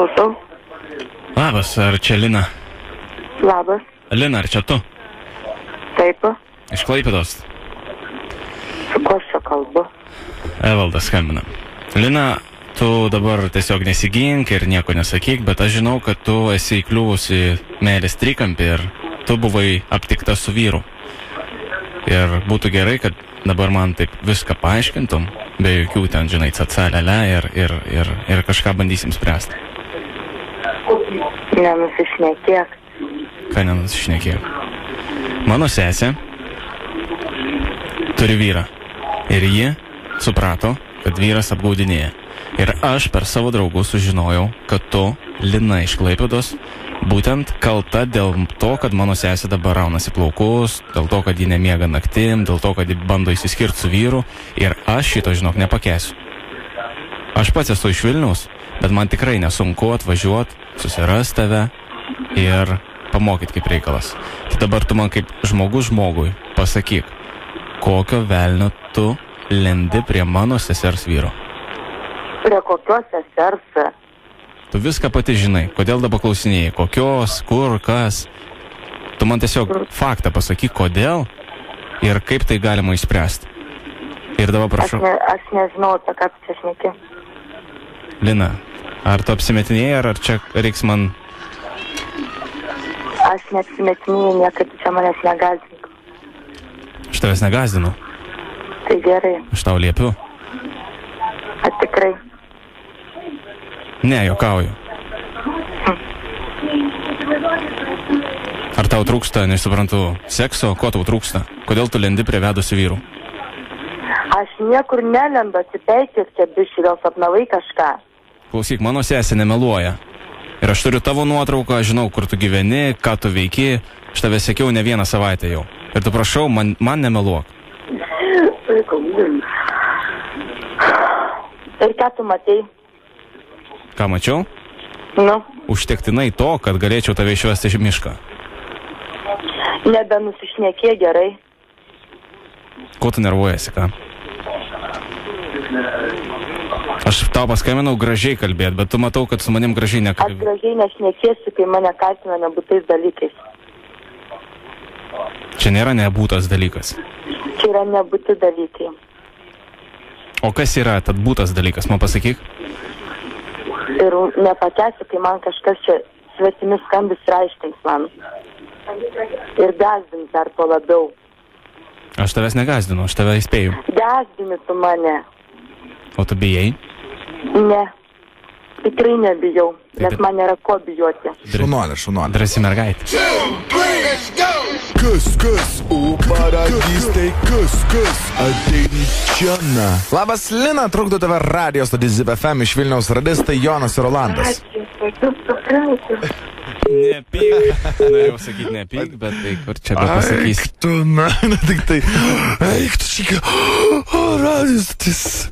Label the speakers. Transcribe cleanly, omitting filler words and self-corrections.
Speaker 1: Klausau.
Speaker 2: Labas, ar čia Lina?
Speaker 1: Labas.
Speaker 2: Lina, ar čia tu?
Speaker 1: Taip.
Speaker 2: Iš Klaipėdos.
Speaker 1: Su kuo aš čia kalbu?
Speaker 2: Evaldas skambina. Lina, tu dabar tiesiog nesigink ir nieko nesakyk, bet aš žinau, kad tu esi įkliuvusi meilės trikampį ir tu buvai aptikta su vyru. Ir būtų gerai, kad dabar man taip viską paaiškintum, be jokių ten, žinai, cacalelę ir kažką bandysim spręsti.
Speaker 1: Nenusišnekėk.
Speaker 2: Ką nenusišnekėk? Mano sesė turi vyrą ir ji suprato, kad vyras apgaudinėja. Ir aš per savo draugus sužinojau, kad tu, Lina iš Klaipėdos, būtent kalta dėl to, kad mano sesė dabar raunasi plaukus, dėl to, kad ji nemiega naktim, dėl to, kad ji bando įsiskirti su vyru. Ir aš šito, žinok, nepakęsiu. Aš pats esu iš Vilniaus, bet man tikrai nesunku atvažiuoti, susirasti tave ir pamokyti kaip reikalas. Tai dabar tu man kaip žmogus žmogui pasakyk, kokio velnio tu lendi prie mano sesers vyro.
Speaker 1: Prie kokios sesers?
Speaker 2: Tu viską pati žinai. Kodėl dabar klausinėjai? Kokios, kur, kas? Tu man tiesiog faktą pasakyk, kodėl ir kaip tai galima išspręsti. Ir dabar prašau.
Speaker 1: Aš nežinau, apie ką tu čia šneki.
Speaker 2: Lina, ar tu apsimetinėjai, ar čia reiks man...
Speaker 1: Aš neapsimetinėjau, niekaip čia manęs negazdink.
Speaker 2: Aš tavęs negazdinu.
Speaker 1: Tai gerai.
Speaker 2: Aš tau liepiu.
Speaker 1: Ar tikrai?
Speaker 2: Ne, juokauju. Ar tau trūksta, nesuprantu, sekso? Ko tau trūksta? Kodėl tu lendi prie vedusių vyrų?
Speaker 1: Aš niekur nelendu, atsipeikis čia bišį, vėl sapnavai kažką.
Speaker 2: Klausyk, mano sesė nemeluoja. Ir aš turiu tavo nuotrauką, žinau, kur tu gyveni, ką tu veiki. Aš tave sekiau ne vieną savaitę jau. Ir tu prašau, man nemeluok.
Speaker 1: Ir ką tu matei?
Speaker 2: Ką mačiau?
Speaker 1: Nu?
Speaker 2: Užtektinai to, kad galėčiau tave išvesti iš mišką.
Speaker 1: Nebenusišnekė gerai.
Speaker 2: Ko tu nervuojasi, ką? Aš tau paskambinau gražiai kalbėti, bet tu matau, kad su manim gražiai nekalbėti.
Speaker 1: Aš gražiai nešnekėsiu, kai mane kaltina nebūtais dalykais.
Speaker 2: Čia nėra nebūtas dalykas.
Speaker 1: Čia yra nebūti dalykai.
Speaker 2: O kas yra tad būtas dalykas, man pasakyk?
Speaker 1: Ir nepakęsiu, kai man kažkas čia svetimis skambis reiškins man. Ir gazdins dar po labiau.
Speaker 2: Aš tavęs negazdinu, aš tave įspėju.
Speaker 1: Gazdini tu mane.
Speaker 2: O tu bijai?
Speaker 1: Ne. Tikrai nebijau, nes man nėra ko bijoti.
Speaker 3: Šaunuolė.
Speaker 2: Drąsi mergaitė.
Speaker 3: Kas, o paradystai, kas, ateini čia, na. Labas, Lina, trukdo tave radijos stotis ZIP FM iš Vilniaus radistai Jonas ir Rolandas.
Speaker 2: Nepyk. Norėjau sakyti nepyk, bet tai kur čia bepasakysi.
Speaker 3: Eik tu, na, tik tai, eik tu čia, radijos stotis.